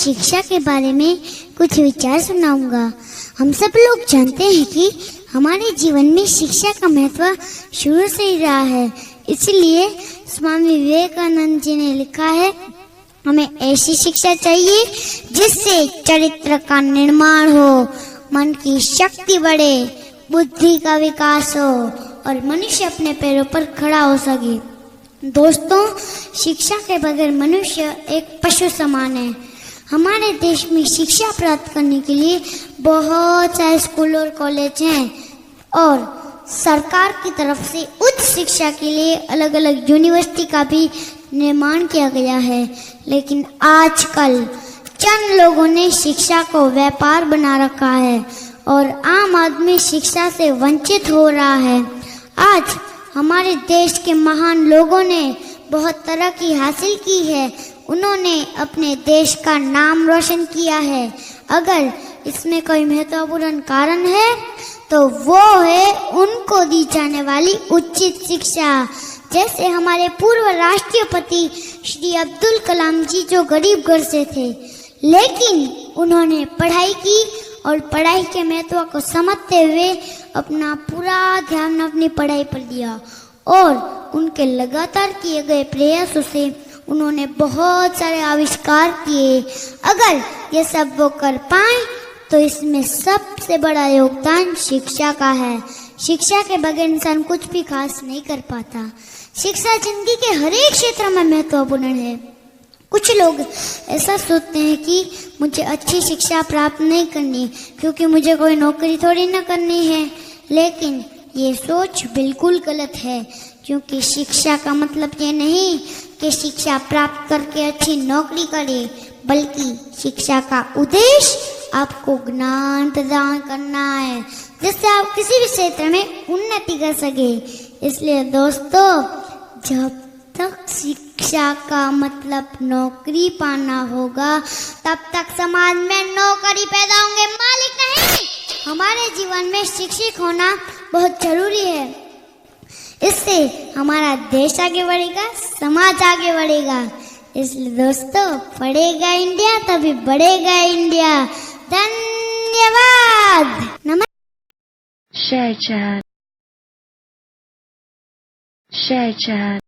शिक्षा के बारे में कुछ विचार सुनाऊंगा। हम सब लोग जानते हैं कि हमारे जीवन में शिक्षा का महत्व शुरू से ही रहा है। इसलिए स्वामी विवेकानंद जी ने लिखा है, हमें ऐसी शिक्षा चाहिए जिससे चरित्र का निर्माण हो, मन की शक्ति बढ़े, बुद्धि का विकास हो और मनुष्य अपने पैरों पर खड़ा हो सके। दोस्तों, शिक्षा के बगैर मनुष्य एक पशु समान है। हमारे देश में शिक्षा प्राप्त करने के लिए बहुत सारे स्कूल और कॉलेज हैं और सरकार की तरफ से उच्च शिक्षा के लिए अलग अलग यूनिवर्सिटी का भी निर्माण किया गया है। लेकिन आजकल चंद लोगों ने शिक्षा को व्यापार बना रखा है और आम आदमी शिक्षा से वंचित हो रहा है। आज हमारे देश के महान लोगों ने बहुत तरक्की हासिल की है। उन्होंने अपने देश का नाम रोशन किया है। अगर इसमें कोई महत्वपूर्ण कारण है तो वो है उनको दी जाने वाली उचित शिक्षा। जैसे हमारे पूर्व राष्ट्रपति श्री अब्दुल कलाम जी, जो गरीब घर से थे, लेकिन उन्होंने पढ़ाई की और पढ़ाई के महत्व को समझते हुए अपना पूरा ध्यान अपनी पढ़ाई पर दिया और उनके लगातार किए गए प्रयासों से उन्होंने बहुत सारे आविष्कार किए। अगर ये सब वो कर पाए तो इसमें सबसे बड़ा योगदान शिक्षा का है। शिक्षा के बगैर इंसान कुछ भी खास नहीं कर पाता। शिक्षा जिंदगी के हर एक क्षेत्र में महत्वपूर्ण है। कुछ लोग ऐसा सोचते हैं कि मुझे अच्छी शिक्षा प्राप्त नहीं करनी क्योंकि मुझे कोई नौकरी थोड़ी ना करनी है, लेकिन ये सोच बिल्कुल गलत है। क्योंकि शिक्षा का मतलब ये नहीं कि शिक्षा प्राप्त करके अच्छी नौकरी करे, बल्कि शिक्षा का उद्देश्य आपको ज्ञान प्रदान करना है जिससे आप किसी भी क्षेत्र में उन्नति कर सके। इसलिए दोस्तों, जब तक शिक्षा का मतलब नौकरी पाना होगा तब तक समाज में नौकरी पैदा होंगे, मालिक नहीं। हमारे जीवन में शिक्षित होना बहुत जरूरी है। इससे हमारा देश आगे बढ़ेगा, समाज आगे बढ़ेगा। इसलिए दोस्तों, पढ़ेगा इंडिया तभी बढ़ेगा इंडिया। धन्यवाद। Share chat.